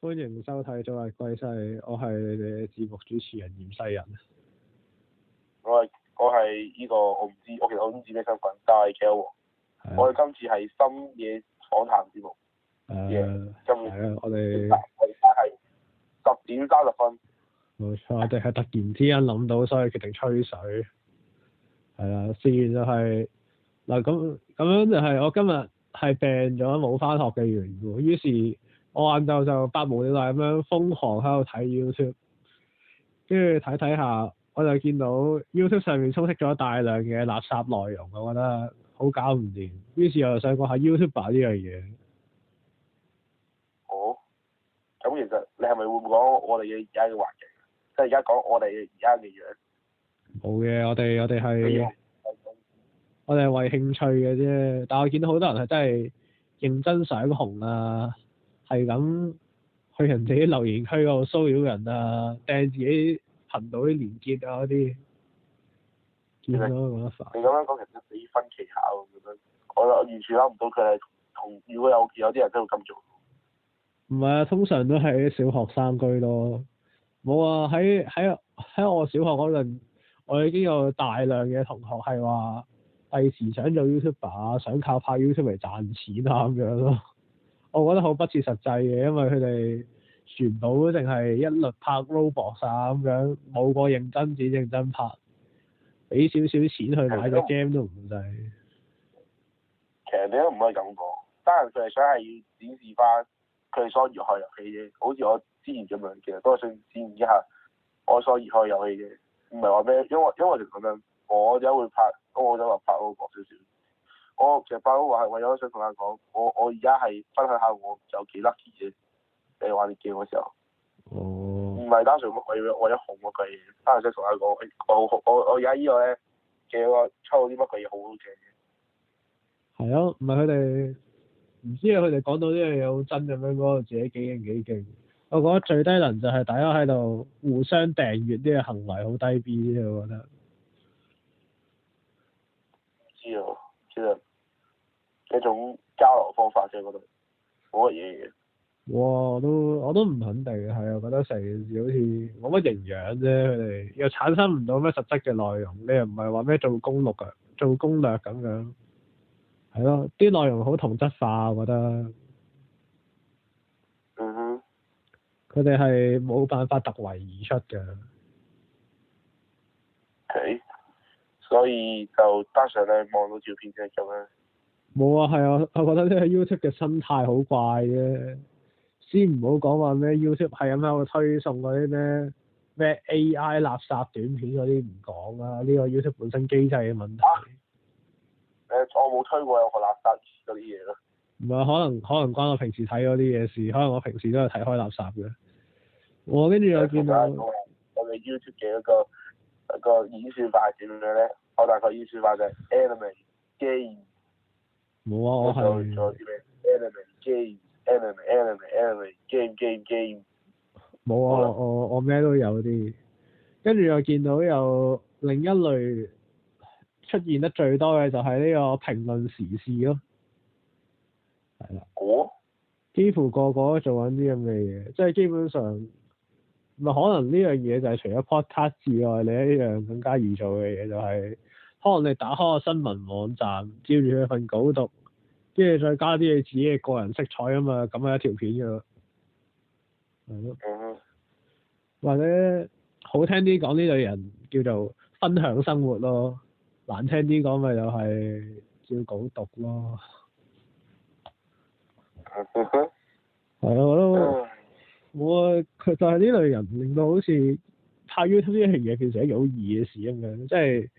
歡迎收睇《早日歸西》，我係你哋嘅節目主持人嚴西人。我係呢個我唔知，我其實我唔知咩身份，但係 K.O. 我哋今次係深夜訪談節目。今日我哋而家係10:30。冇錯，我哋係突然之間諗到，所以決定吹水。係啦，事緣就係嗱咁樣就係我今日係病咗冇返學嘅緣故，於是我晏晝就百無聊賴咁樣瘋狂喺度睇 YouTube，跟住睇下，我就見到 YouTube 上面充斥咗大量嘅垃圾內容，我覺得好搞唔掂，於是我就想講下 YouTuber 呢樣嘢。哦，咁其實你係咪會唔會講我哋嘅而家嘅環境？即係而家講我哋而家嘅樣？冇嘅，我哋係為興趣嘅啫，但我見到好多人係真係認真想紅啊，係咁去人哋啲留言區嗰度騷擾人啊，掟自己頻道啲連結啊嗰啲，見到覺得煩。你咁樣講其實幾分歧下喎，我完全諗唔到佢係同，如果有啲人真會咁做。唔係啊，通常都係啲小學生居咯。冇啊，喺我小學嗰陣，我已經有大量嘅同學係話，第時想做 YouTuber，想靠拍 YouTube 嚟賺錢啊咁樣咯。我覺得好不切實際嘅，因為佢哋全部都淨係一律拍 Roblox 啊咁樣，冇個認真剪認真拍，俾少少錢去買隻 game 都唔使。其實你都唔可以咁講，當然佢係想係要展示翻佢哋所熱愛遊戲啫，好似我之前咁樣，其實都係想展現一下我所熱愛遊戲嘅，唔係話咩，因為就咁樣，我就會拍，我就話拍嗰個少少。我其實拍嗰個係為咗想同大家講，我而家係分享下我有幾 lucky 嘅，你玩啲 game 嘅時候。哦。唔係單純為咗紅嗰句嘢，單純想同大家講，我而家呢個咧嘅個抽到啲乜鬼嘢好好正嘅。係啊，唔係佢哋唔知啊，佢哋講到呢樣嘢好真咁樣，嗰個自己幾勁幾勁。我覺得最低能就係大家喺度互相訂閱呢個行為好低 B 啫，我覺得。唔知啊，其實一種交流方法啫，嗰度冇乜嘢嘅。我都唔肯定，係啊，覺得成件事好似冇乜營養啫，佢哋又產生唔到咩實質嘅內容，你又唔係話咩做攻略咁樣，係咯，啲內容好同質化，我覺得。嗯哼。佢哋係冇辦法突圍而出嘅。Okay. 所以就單純咧望到照片就係咁樣。冇啊，係啊，我覺得呢個 YouTube 嘅生態好怪啫。先唔好講話咩 YouTube 係咁喺度推送嗰啲咩 AI 垃圾短片嗰啲唔講啦，呢個 YouTube 本身機制嘅問題。我冇推過有個垃圾嗰啲嘢咯。唔係，可能關我平時睇嗰啲嘢事，可能我平時都係睇開垃圾嘅。我跟住又見到我哋 YouTube 嘅一個演算法係點樣咧？我大概演算法就係 anime game。冇啊，我係。仲有啲咩 anime game。anime game。冇啊，我咩都有啲，跟住又見到有另一類出現得最多嘅就係呢個評論時事咯，係啦。幾乎個個都做緊啲咁嘅嘢，即係基本上，咪可能呢樣嘢就係除咗 podcast 之外，另一樣更加易做嘅嘢就係，可能你打開個新聞網站，照住佢份稿讀，跟住再加啲你自己嘅個人色彩啊嘛，咁係一條片㗎。係咯。或者好聽啲講呢類人叫做分享生活咯，難聽啲講咪就係照稿讀咯。係啊，我都佢就係呢類人令到好似拍 YouTube 呢樣嘢變成一件好易嘅事咁樣，即係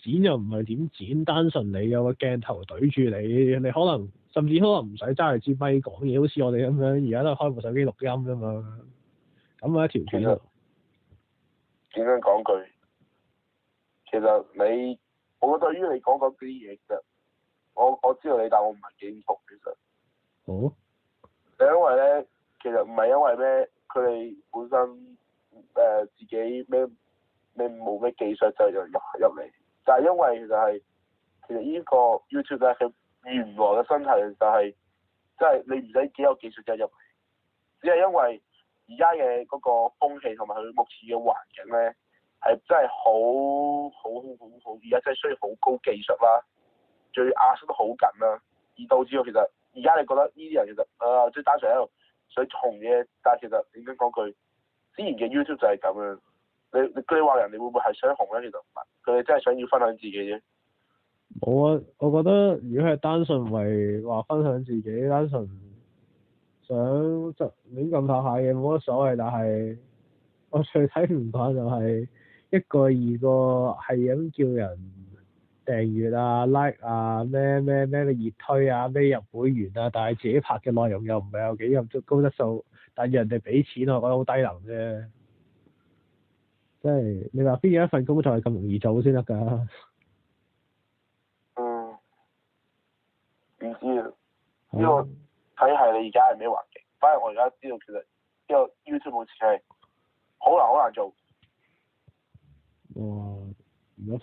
剪又唔係點剪，單純你有個鏡頭對住你，你可能甚至可能唔使揸住支咪講嘢，好似我哋咁樣，而家都係開部手機錄音啫嘛。咁啊一條片。點樣講句？其實我對於你講嗰啲嘢，其實我知道你，但我唔係幾服其實。好。就因為咧，其實唔係因為咩，佢哋本身自己咩冇咩技術就入嚟，就係因為其實呢個 YouTube 咧，佢原來嘅生態就係，即係你唔使幾有技術就入嚟，只係因為而家嘅嗰個風氣同埋佢目前嘅環境咧，係真係好，而家真係需要好高技術啦，最壓縮得好緊啦，而導致到其實而家你覺得呢啲人其實即係單純喺度想紅嘅，但係其實點講講句，之前嘅 YouTube 就係咁樣，你話人哋會唔會係想紅咧？其實唔係，佢哋真係想要分享自己啫。我覺得如果係單純為話分享自己，單純想就亂咁拍下嘢冇乜所謂，但係我最睇唔慣就係一個二個係咁叫人訂閱啊、like 啊、咩熱推啊、咩入會員啊，但係自己拍嘅內容又唔係有幾咁高質素，但係人哋俾錢我覺得好低能啫。即係你話邊有一份工作係咁容易做先得㗎？唔知啊，呢個睇係你而家係咩環境。反而我而家知道其實呢個 YouTube 好似係好難做。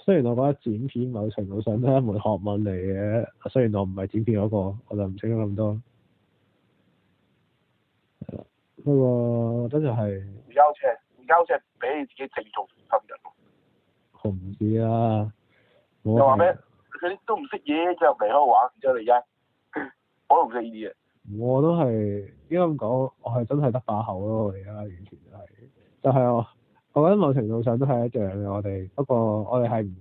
雖然我覺得剪片某程度上都係一門學問嚟嘅，雖然我唔係剪片嗰個，我就唔清楚咁多。係啦，不過我覺得就係而家好似係俾你自己整做新人。我唔知啦。又話咩？佢啲都唔識嘢，之後嚟香港玩，之後你而家我都唔識呢啲嘢。我都係應該咁講，我係真係得把口咯。我而家完全就係我覺得某程度上都係一樣嘅。我哋不過我哋係唔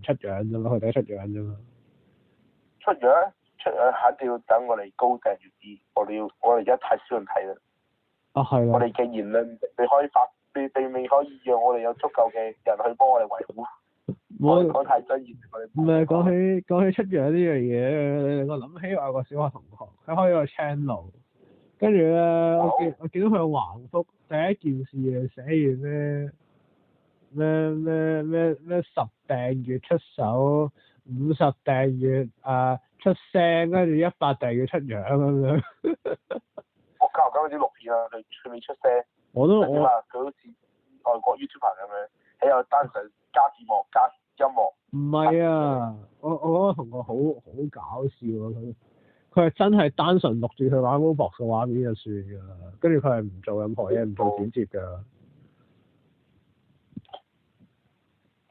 出樣啫嘛，佢哋出樣啫嘛。出樣肯定要等我哋高訂閱啲。我哋而家太少人睇啦。啊係啦。我哋嘅言論你可以並未可以讓我哋有足夠嘅人去幫我哋維護。我哋講太真言，唔係講起出樣呢樣嘢，你令我諗起我有個小學同學，佢開咗個 channel，跟住咧我見到佢有橫幅，第一件事係寫完咩10訂閱出手，50訂閱出聲，跟住100訂閱出樣咁樣。我教緊嗰啲錄片啊，佢未出聲。佢好似外國 YouTuber 咁樣，喺度單純加字幕加音樂。唔係啊！我嗰個同學好搞笑啊！佢係真係單純錄住佢玩 Roblox 嘅畫面就算㗎啦，跟住佢係唔做任何嘢，唔做剪接㗎。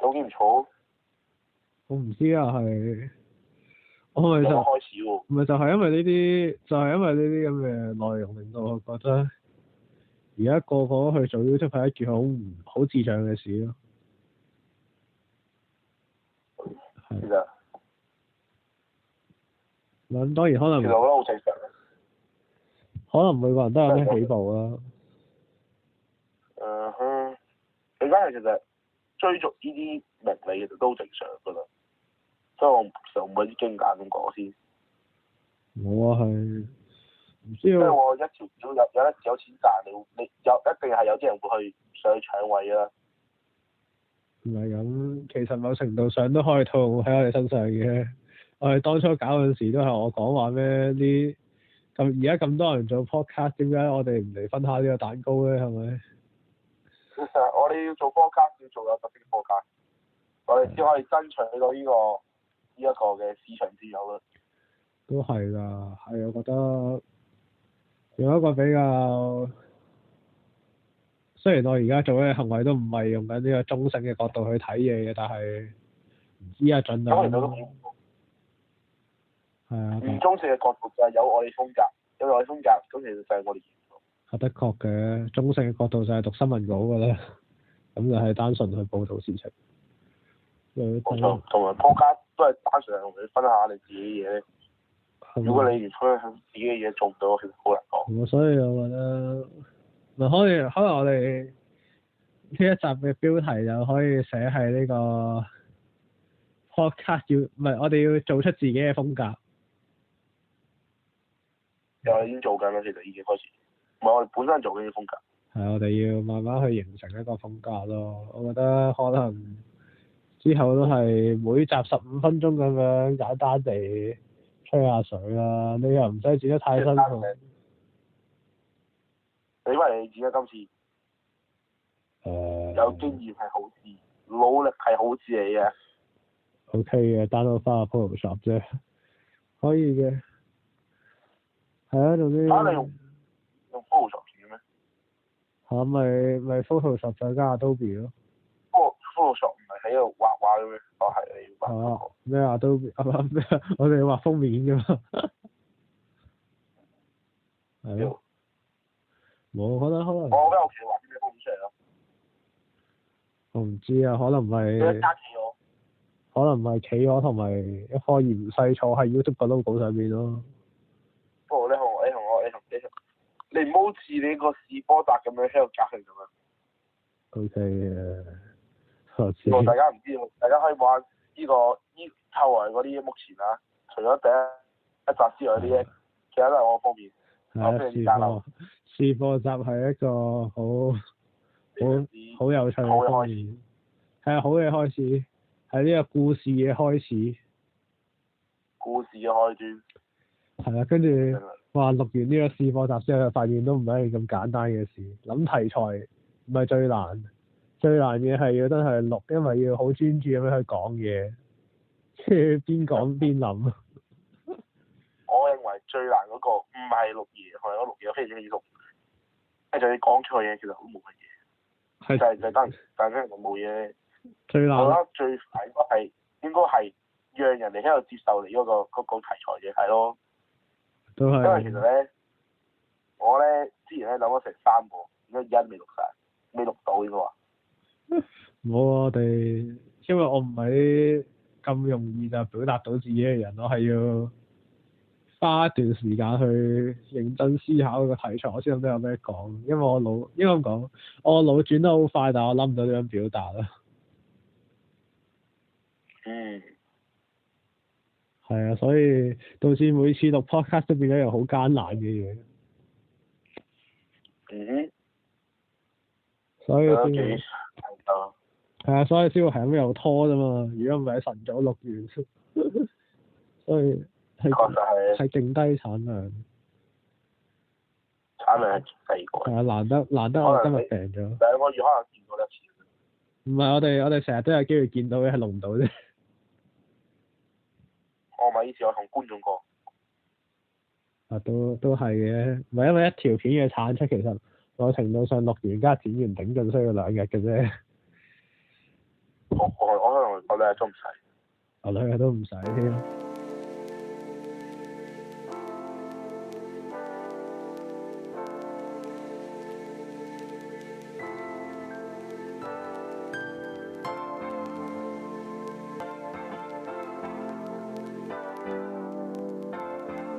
有幾唔錯？我唔知啊，我咪就開始喎。唔係就係因為呢啲咁嘅內容令到我覺得而家個個去做 YouTube 係一件好智障嘅事咯。其實，咁當然可能，其實我覺得好正常。可能每個人都有咩起步啦。你家係其實追逐呢啲名利其實都好正常㗎啦，所以我其實唔會啲驚訝咁講先。我係唔知因為我一條橋有錢賺，你一定係有啲人會去上去搶位啦。唔係咁，其實某程度上都可以套用喺我哋身上嘅。我哋當初搞嗰陣時都係我講話咩啲咁，而家咁多人做 podcast，點解我哋唔嚟分下呢個蛋糕咧？係咪？我哋要做 podcast，要做有特色嘅 podcast，我哋先可以爭取到呢一個嘅市場佔有率。都係㗎，係我覺得用一個比較，雖然我而家做嘅行為都唔係用緊呢個中性嘅角度去睇嘢嘅，但係唔知啊，盡量。係啊。唔中性嘅角度就係有我哋風格，有我哋風格，咁其實就係我哋。係的確嘅，中性嘅角度就係讀新聞稿㗎啦，咁就係單純去報導事情。冇錯，同埋 podcast 都係單純係同你分享下你自己嘅嘢。如果你連分享自己嘅嘢做唔到，其實好難講。所以我覺得，可能我哋呢一集嘅標題就可以寫係呢個 podcast 唔係我哋要做出自己嘅風格。又已經做緊啦，其實已經開始。唔係我哋本身做緊嘅風格。係我哋要慢慢去形成一個風格咯。我覺得可能之後都係每集15分鐘咁樣簡單地吹下水啦，你又唔使剪得太辛苦。你以為你剪咗今次？有經驗係好事，努力係好事嚟嘅。OK 嘅，download 翻個 Photoshop 啫，可以嘅。係啊，總之。你用 Photoshop 剪嘅咩？嚇咪 Photoshop 再加 Adobe 咯。不過 Photoshop 唔係喺度畫畫嘅咩？哦係你要畫嗰個。咩 Adobe 咩？我哋畫封面㗎嘛。係咯。冇可能。我間屋企畫啲咩封面出嚟咯？我唔知啊，可能唔係。一加企鵝。可能唔係企鵝同埋一顆芫荽坐喺 YouTube 個 logo 上面咯。不過你唔好似你個試波達咁樣喺度夾佢咁樣。O.K. 嘅，我知。如果大家唔知道，大家可以玩呢個後來嗰啲目前啊，除咗第一集之外啲嘢，其他都係我方面。係啊，試播集係一個好有趣嘅方面。係啊，好嘅開始，係呢個故事嘅開始。故事嘅開端。係啊，跟住話錄完呢個試播集之後，就發現都唔係一件咁簡單嘅事。諗題材唔係最難，最難嘅係要真係錄，因為要好專注咁樣去講嘢，跟住邊講邊諗。我認為最難嗰個唔係錄嘢，係我錄嘢非常之錄，就你講錯嘢其實好冇乜嘢，就係但係就冇嘢。最難。我覺得最快應該係讓人哋喺度接受你嗰個題材嘅係咯。都係。因為其實咧，我咧之前咧諗咗成3個，而家未錄晒，未錄到應該話。冇我哋，因為我唔係咁容易就表達到自己嘅人，我係要花一段時間去認真思考個題材，我先諗到有咩講。因為我腦應該咁講，我腦轉得好快，但我諗唔到點樣表達啦。係啊，所以導致每次錄 podcast 都變咗一樣好艱難嘅嘢。所以先係啊，所以先會係咁又拖啫嘛。如果唔係晨早錄完，所以係勁低產量。產量係低過。係啊，難得我今日病咗。2個月可能見過一次。唔係，我哋成日都有機會見到嘅，係錄唔到啫。我咪以前我同觀眾講。啊，都係嘅，唔係因為一條片嘅產出，其實某程度上錄完加剪完頂盡需要2日嘅啫。我可能我2日都唔使。我2日都唔使添。